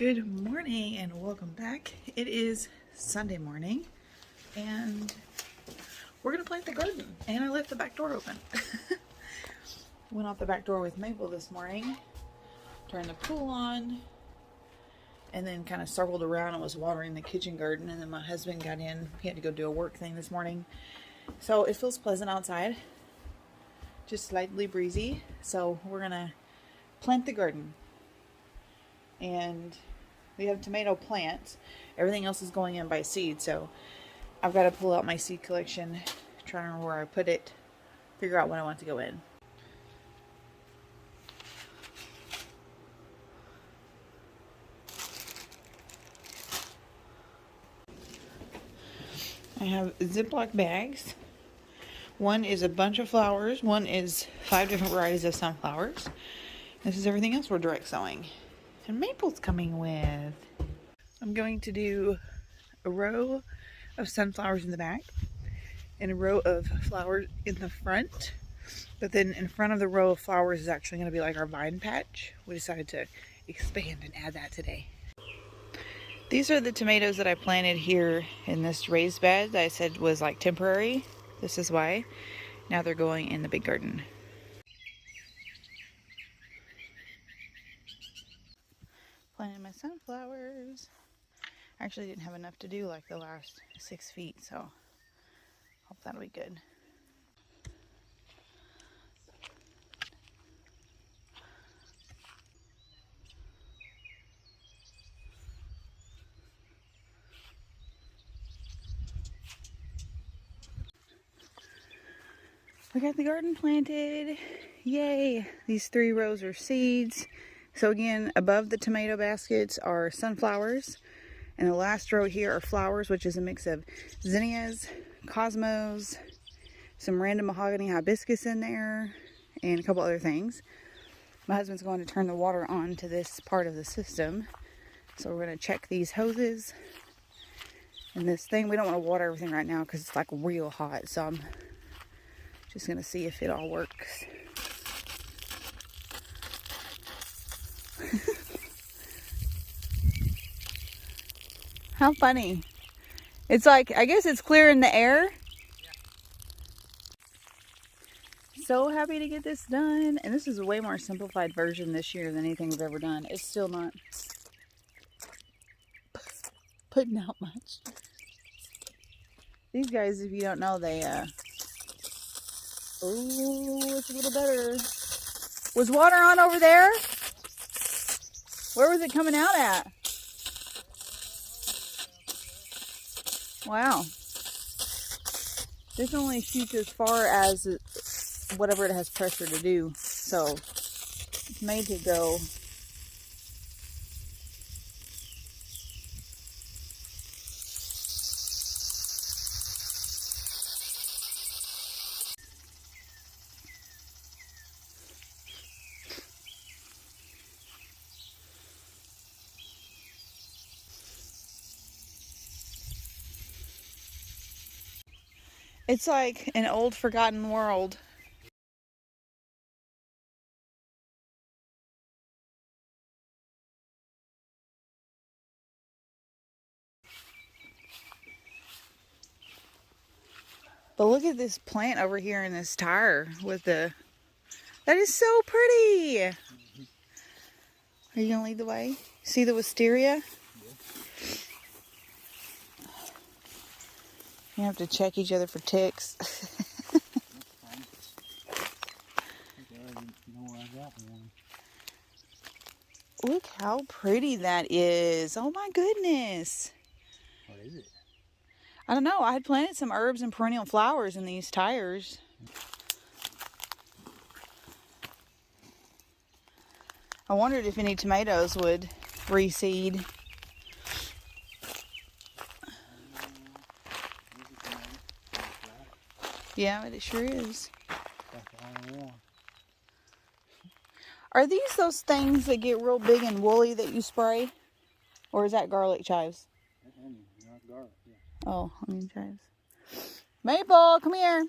Good morning and welcome back. It is Sunday morning and we're gonna plant the garden, and I left the back door open. Went out the back door with Maple this morning, turned the pool on, and then kind of circled around and was watering the kitchen garden, and then my husband got in. He had to go do a work thing this morning, so it feels pleasant outside, just slightly breezy. So we're gonna plant the garden, and we have tomato plants. Everything else is going in by seed, so I've got to pull out my seed collection, try to remember where I put it, figure out what I want to go in. I have Ziploc bags. One is a bunch of flowers, one is 5 different varieties of sunflowers. This is everything else we're direct sowing. And Maple's coming with. I'm going to do a row of sunflowers in the back and a row of flowers in the front. But then in front of the row of flowers is actually going to be like our vine patch. We decided to expand and add that today. These are the tomatoes that I planted here in this raised bed that I said was like temporary. This is why. Now they're going in the big garden. Planting my sunflowers. I actually didn't have enough to do like the last 6 feet, so hope that'll be good. We got the garden planted. Yay! These 3 rows are seeds. So again, above the tomato baskets are sunflowers. And the last row here are flowers, which is a mix of zinnias, cosmos, some random mahogany hibiscus in there, and a couple other things. My husband's going to turn the water on to this part of the system. So we're going to check these hoses and this thing. We don't want to water everything right now because it's like real hot. So I'm just going to see if it all works. How funny. It's like, I guess it's clear in the air. Yeah. So happy to get this done. And this is a way more simplified version this year than anything we've ever done. It's still not putting out much. These guys, if you don't know, they, oh, it's a little better. Was water on over there? Where was it coming out at? Wow. This only shoots as far as whatever it has pressure to do. So it's made to go. It's like an old forgotten world. But look at this plant over here in this tire with the, that is so pretty. Are you gonna lead the way? See the wisteria? You have to check each other for ticks. Look how pretty that is. Oh my goodness. What is it? I don't know. I had planted some herbs and perennial flowers in these tires. I wondered if any tomatoes would reseed. Yeah, but it sure is. Are these those things that get real big and woolly that you spray? Or is that garlic chives? Not garlic, yeah. Oh, I mean chives. Maple, come here.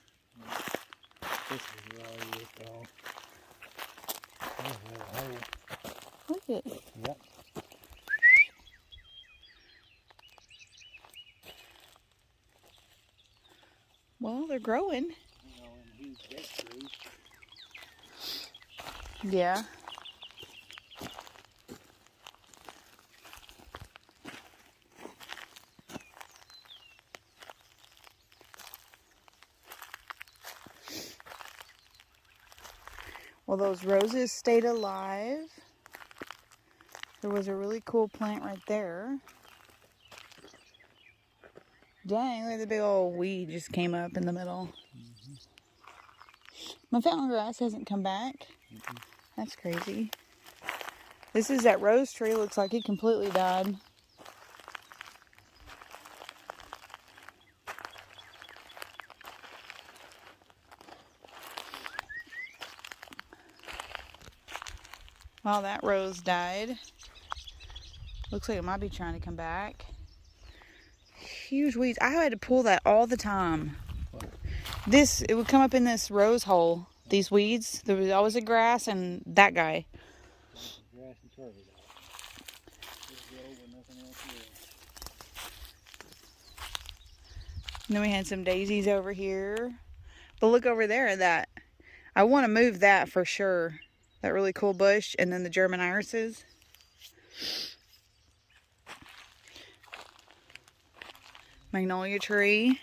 This is really it, though. Look at it. Yep. Well, they're growing. You know, in huge dead trees. Yeah. Well, those roses stayed alive. There was a really cool plant right there. Dang, look at the big old weed just came up in the middle. Mm-hmm. My fountain grass hasn't come back. Mm-hmm. That's crazy. This is that rose tree. Looks like it completely died. Well, that rose died. Looks like it might be trying to come back. Huge weeds. I had to pull that all the time. What? It would come up in this rose hole. These weeds. There was always a grass and that guy. Grass and turtle dog. Just grow with nothing else here. And then we had some daisies over here. But look over there at that. I want to move that for sure. That really cool bush. And then the German irises. Magnolia tree.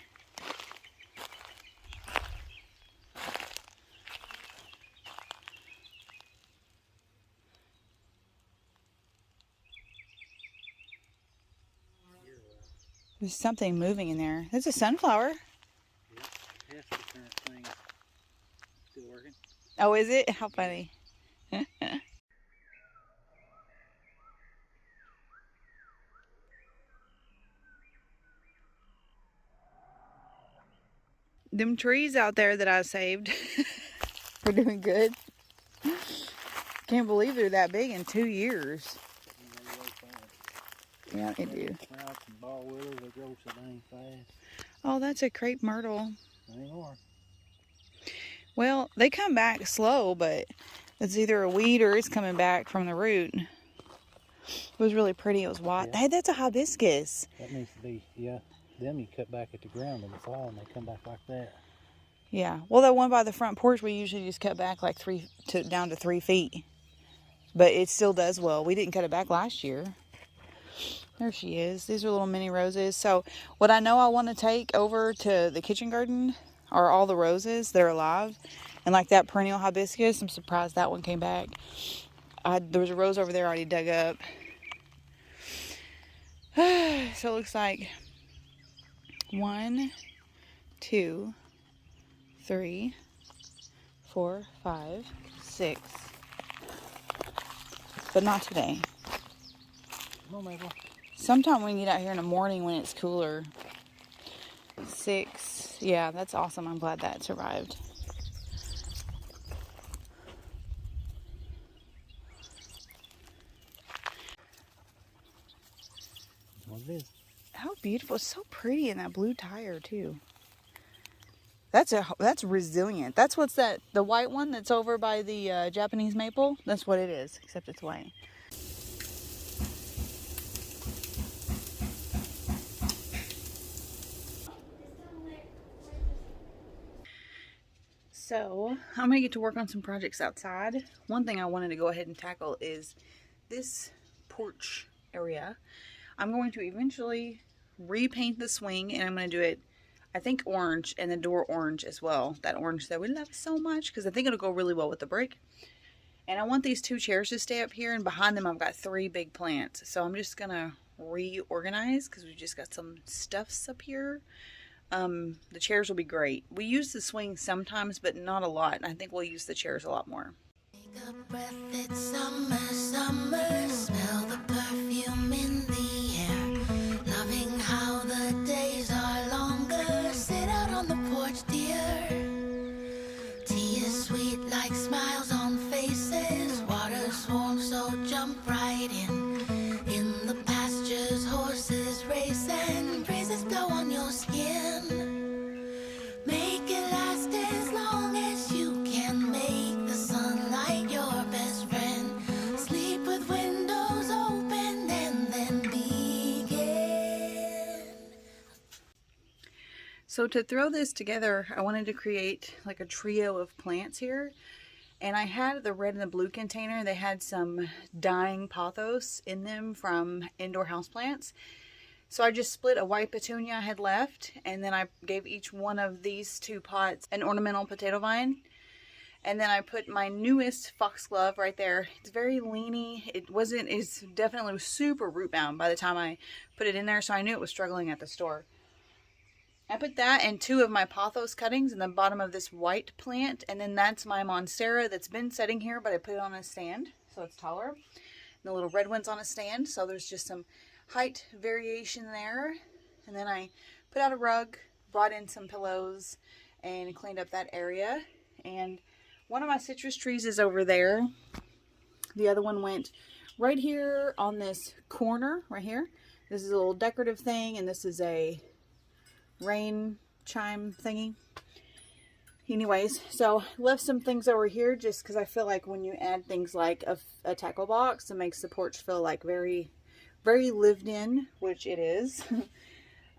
There's something moving in there. There's a sunflower. Yep. That's the current thing. Still working. Oh, is it? How funny. Them trees out there that I saved are doing good. Can't believe they're that big in 2 years. Yeah, they do. Sprouts and ball willows, they grow so dang fast. Oh, that's a crepe myrtle. They are. Well, they come back slow, but it's either a weed or it's coming back from the root. It was really pretty. It was white. Yeah. Hey, that's a hibiscus. That needs to be, yeah. Them you cut back at the ground in the fall and they come back like that. Yeah. Well, that one by the front porch, we usually just cut back like down to 3 feet. But it still does well. We didn't cut it back last year. There she is. These are little mini roses. So what I know I want to take over to the kitchen garden are all the roses that are alive. And like that perennial hibiscus, I'm surprised that one came back. There was a rose over there already dug up. So it looks like 1, 2, 3, 4, 5, 6. But not today. Come on, Mabel. Sometime we can get out here in the morning when it's cooler. 6. Yeah, that's awesome. I'm glad that survived. What it is. How beautiful. It's so pretty in that blue tire too. That's resilient. That's what's that, the white one that's over by the Japanese maple? That's what it is, except it's white. So, I'm going to get to work on some projects outside. One thing I wanted to go ahead and tackle is this porch area. I'm going to eventually repaint the swing, and I'm going to do it, I think, orange, and the door orange as well. That orange that we love so much, because I think it'll go really well with the brick. And I want these 2 chairs to stay up here, and behind them I've got 3 big plants. So I'm just going to reorganize, because we've just got some stuffs up here. The chairs will be great. We use the swing sometimes, but not a lot. And I think we'll use the chairs a lot more. Take a breath, it's summer, summer. Smell the perfume in the air. Loving how the days are longer. Sit out on the porch, dear. Tea is sweet like smiles on faces. Water's warm, so jump right in. In the pastures, horses race and breezes blow on your skin. Make it last as long as you can. Make the sunlight your best friend. Sleep with windows So to throw this together, I wanted to create like a trio of plants here. And I had the red and the blue container. They had some dying pothos in them from indoor houseplants. So I just split a white petunia I had left, and then I gave each one of these 2 pots an ornamental potato vine. And then I put my newest foxglove right there. It's very leany. It's definitely super root bound by the time I put it in there, so I knew it was struggling at the store. I put that and 2 of my pothos cuttings in the bottom of this white plant, and then that's my monstera that's been sitting here, but I put it on a stand, so it's taller. And the little red one's on a stand, so there's just some height variation there. And then I put out a rug, brought in some pillows, and cleaned up that area. And one of my citrus trees is over there. The other one went right here on this corner right here. This is a little decorative thing, and this is a rain chime thingy. Anyways, so left some things over here just because I feel like when you add things like a tackle box, it makes the porch feel like very, very lived in, which it is.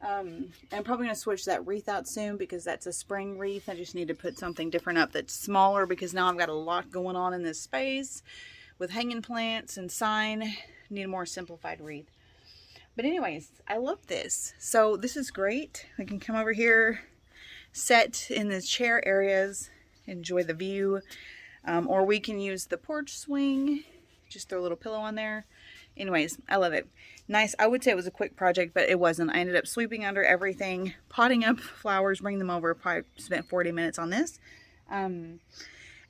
I'm probably going to switch that wreath out soon because that's a spring wreath. I just need to put something different up that's smaller because now I've got a lot going on in this space with hanging plants and sign. Need a more simplified wreath. But anyways, I love this. So this is great. We can come over here, sit in the chair areas, enjoy the view. Or we can use the porch swing. Just throw a little pillow on there. Anyways, I love it. Nice. I would say it was a quick project, but it wasn't. I ended up sweeping under everything, potting up flowers, bring them over. Probably spent 40 minutes on this. And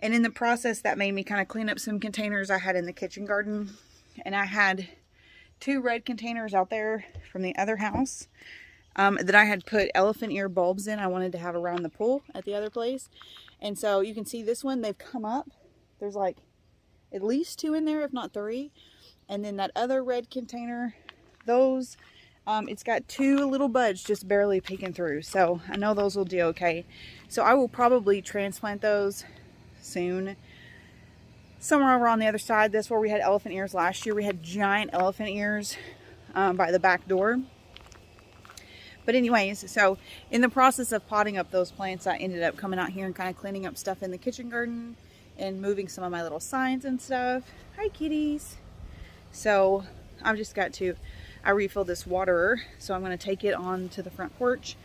in the process, that made me kind of clean up some containers I had in the kitchen garden. And I had 2 red containers out there from the other house that I had put elephant ear bulbs in. I wanted to have around the pool at the other place. And so you can see this one, they've come up. There's like at least 2 in there, if not 3. And then that other red container, those, it's got 2 little buds just barely peeking through. So I know those will do okay. So I will probably transplant those soon. Somewhere over on the other side, that's where we had elephant ears last year. We had giant elephant ears by the back door. But anyways, so in the process of potting up those plants, I ended up coming out here and kind of cleaning up stuff in the kitchen garden and moving some of my little signs and stuff. Hi, kitties. So I've just got to, I refilled this waterer, so I'm going to take it on to the front porch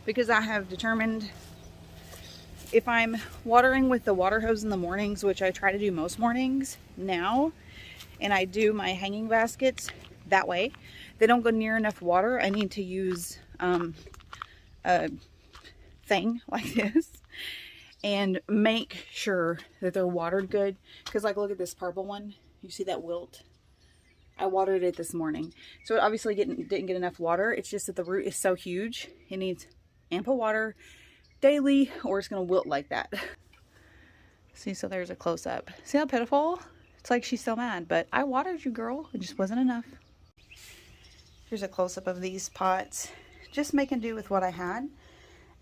because I have determined if I'm watering with the water hose in the mornings, which I try to do most mornings now, and I do my hanging baskets that way, they don't go near enough water. I need to use a thing like this and make sure that they're watered good. Because like, look at this purple one. You see that wilt? I watered it this morning. So it obviously didn't get enough water. It's just that the root is so huge. It needs ample water daily or it's going to wilt like that. See, so there's a close-up. See how pitiful? It's like she's so mad, but I watered you, girl. It just wasn't enough. Here's a close-up of these pots. Just making do with what I had.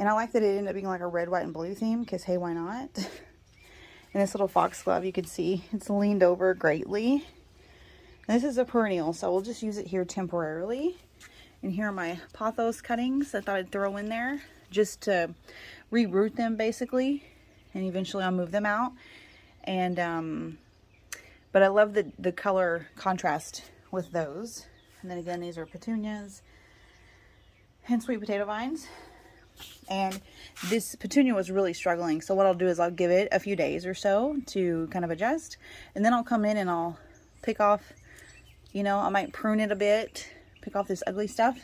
And I like that it ended up being like a red, white, and blue theme because, hey, why not? And this little foxglove, you can see it's leaned over greatly. And this is a perennial, so we'll just use it here temporarily. And here are my pothos cuttings I thought I'd throw in there just to reroot them basically. And eventually I'll move them out. And but I love the color contrast with those. And then again, these are petunias and sweet potato vines. And this petunia was really struggling. So what I'll do is I'll give it a few days or so to kind of adjust. And then I'll come in and I'll pick off, you know, I might prune it a bit, pick off this ugly stuff.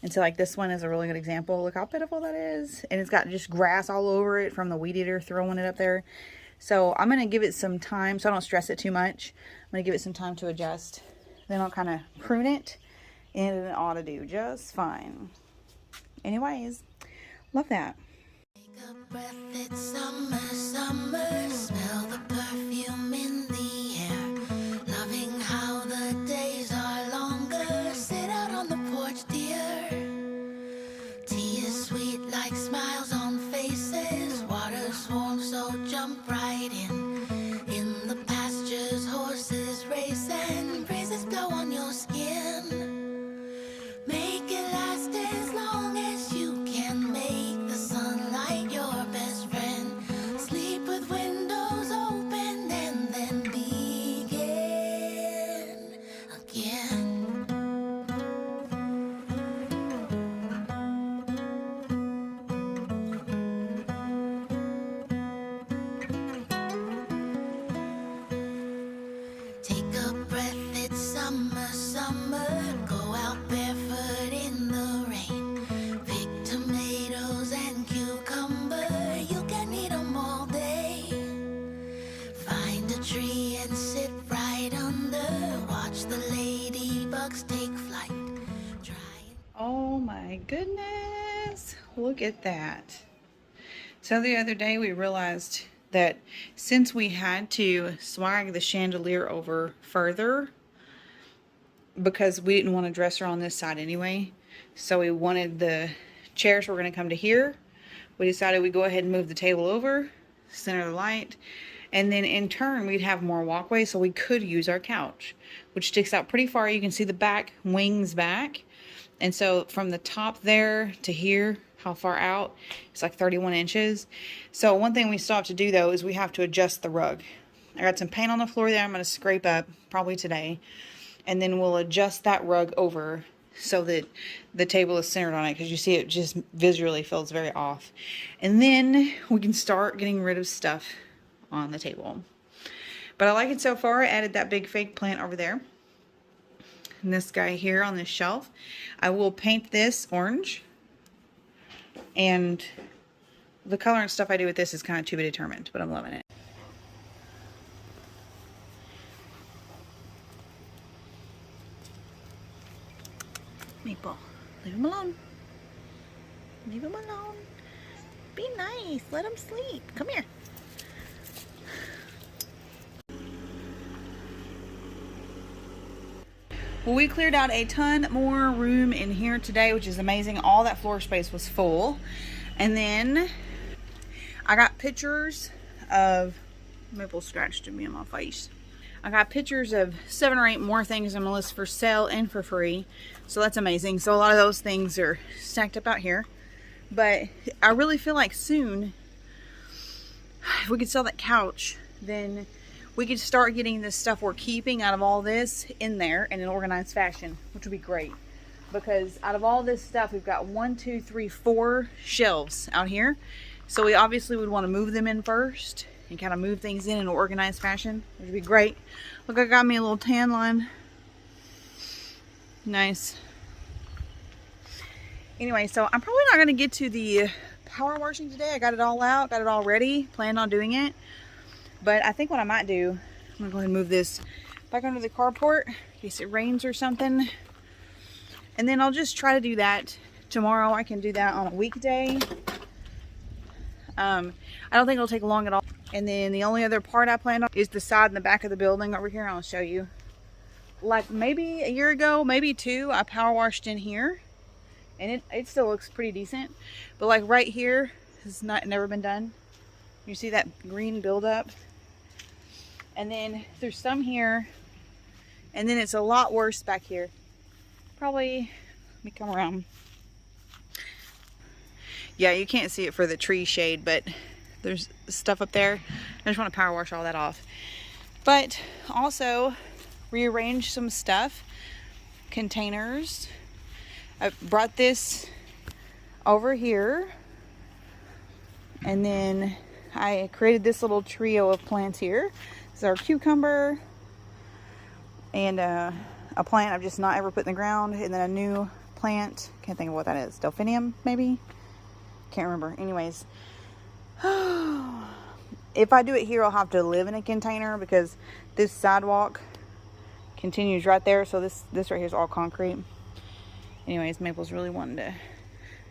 And so like this one is a really good example. Look how pitiful that is. And it's got just grass all over it from the weed eater throwing it up there. So I'm going to give it some time so I don't stress it too much. I'm going to give it some time to adjust. Then I'll kind of prune it and it ought to do just fine. Anyways, love that. Take a breath, it's summer, summer. Smell the perfume in the air. Loving how the days are longer. Sit out on the porch, dear. Tea is sweet like smiles on faces. Water's warm, so jump right in. In the pastures, horses race and breezes blow on your skin. Make it last. watch the ladybugs take flight. Oh my goodness, look at that. So the other day we realized that since we had to swag the chandelier over further because we didn't want a dresser on this side anyway, so we wanted the chairs were going to come to here, we decided we'd go ahead and move the table over, center the light, and then in turn we'd have more walkway so we could use our couch, which sticks out pretty far. You can see the back wings back. And so from the top there to here, how far out, it's like 31 inches. So one thing we still have to do though is we have to adjust the rug. I got some paint on the floor there I'm going to scrape up probably today. And then we'll adjust that rug over so that the table is centered on it, because you see it just visually feels very off. And then we can start getting rid of stuff on the table. But I like it so far. I added that big fake plant over there. And this guy here on this shelf. I will paint this orange. And the color and stuff I do with this is kind of to be determined, but I'm loving it. Maple, leave him alone. Leave him alone. Be nice. Let him sleep. Come here. Well, we cleared out a ton more room in here today, which is amazing. All that floor space was full. And then I got pictures of, Maple scratched me in my face. I got pictures of 7 or 8 more things on my list for sale and for free. So that's amazing. So a lot of those things are stacked up out here. But I really feel like soon, if we could sell that couch, then we could start getting this stuff we're keeping out of all this in there in an organized fashion, which would be great. Because out of all this stuff, we've got 1, 2, 3, 4 shelves out here. So we obviously would want to move them in first and kind of move things in an organized fashion, which would be great. Look, I got me a little tan line. Nice. Anyway, so I'm probably not going to get to the power washing today. I got it all out, got it all ready, planned on doing it. But I think what I might do, I'm going to go ahead and move this back under the carport in case it rains or something. And then I'll just try to do that tomorrow. I can do that on a weekday. I don't think it'll take long at all. And then the only other part I plan on is the side and the back of the building over here. I'll show you. Like maybe a year ago, maybe 2, I power washed in here. And it still looks pretty decent. But like right here, has never been done. You see that green buildup? And then there's some here. And then it's a lot worse back here. Probably, let me come around. Yeah, you can't see it for the tree shade, but there's stuff up there. I just want to power wash all that off. But also rearrange some stuff. Containers. I brought this over here. And then I created this little trio of plants here. This is our cucumber. And a plant I've just not ever put in the ground. And then a new plant. Can't think of what that is. Delphinium, maybe? Can't remember. Anyways. If I do it here, I'll have to live in a container because this sidewalk continues right there. So this right here is all concrete. Anyways, Maple's really wanting to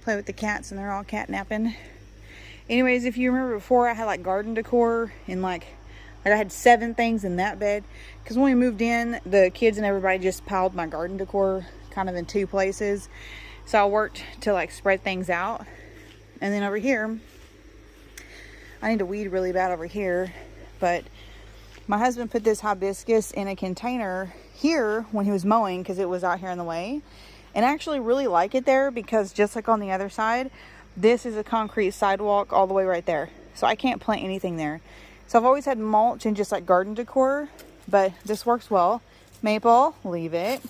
play with the cats and they're all catnapping. Anyways, if you remember before, I had like garden decor and like I had 7 things in that bed. Because when we moved in, the kids and everybody just piled my garden decor kind of in 2 places. So I worked to like spread things out. And then over here, I need to weed really bad over here. But my husband put this hibiscus in a container here when he was mowing because it was out here in the way. And I actually really like it there because just like on the other side, this is a concrete sidewalk all the way right there. So I can't plant anything there. So I've always had mulch and just like garden decor, but this works well. Maple, leave it.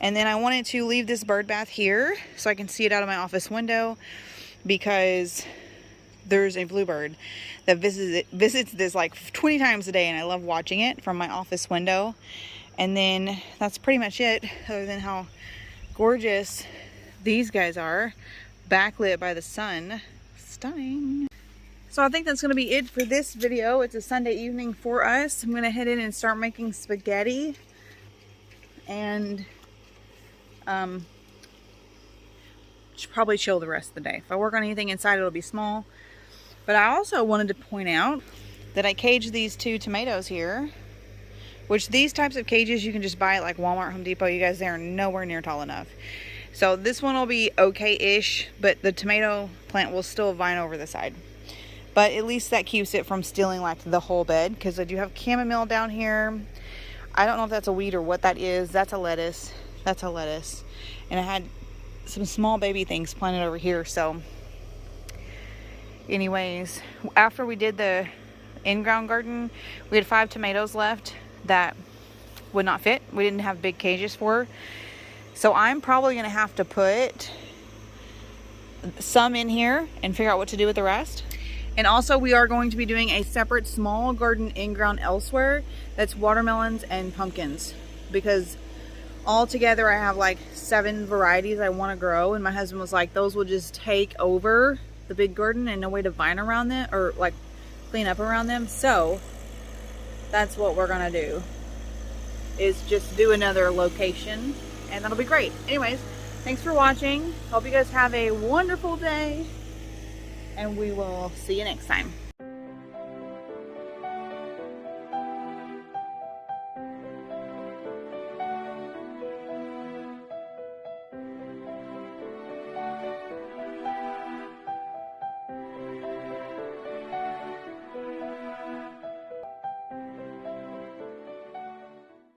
And then I wanted to leave this bird bath here so I can see it out of my office window because there's a bluebird that visits this like 20 times a day and I love watching it from my office window. And then that's pretty much it, other than how gorgeous these guys are, backlit by the sun. Stunning. So I think that's going to be it for this video. It's a Sunday evening for us. I'm going to head in and start making spaghetti. and should probably chill the rest of the day. If I work on anything inside, it'll be small. But I also wanted to point out that I caged these 2 tomatoes here, which these types of cages you can just buy at like Walmart, Home Depot. You guys, they are nowhere near tall enough. So this one will be okay-ish, but the tomato plant will still vine over the side. But at least that keeps it from stealing like the whole bed, because I do have chamomile down here. I don't know if that's a weed or what that is. That's a lettuce. That's a lettuce. And I had some small baby things planted over here. So anyways, after we did the in-ground garden, we had 5 tomatoes left that would not fit. We didn't have big cages for. So I'm probably going to have to put some in here and figure out what to do with the rest. And also we are going to be doing a separate small garden in-ground elsewhere that's watermelons and pumpkins, because all together I have like 7 varieties I want to grow, and my husband was like, those will just take over the big garden and no way to vine around them or like clean up around them. So that's what we're gonna do, is just do another location, and that'll be great. Anyways, thanks for watching. Hope you guys have a wonderful day, and we will see you next time.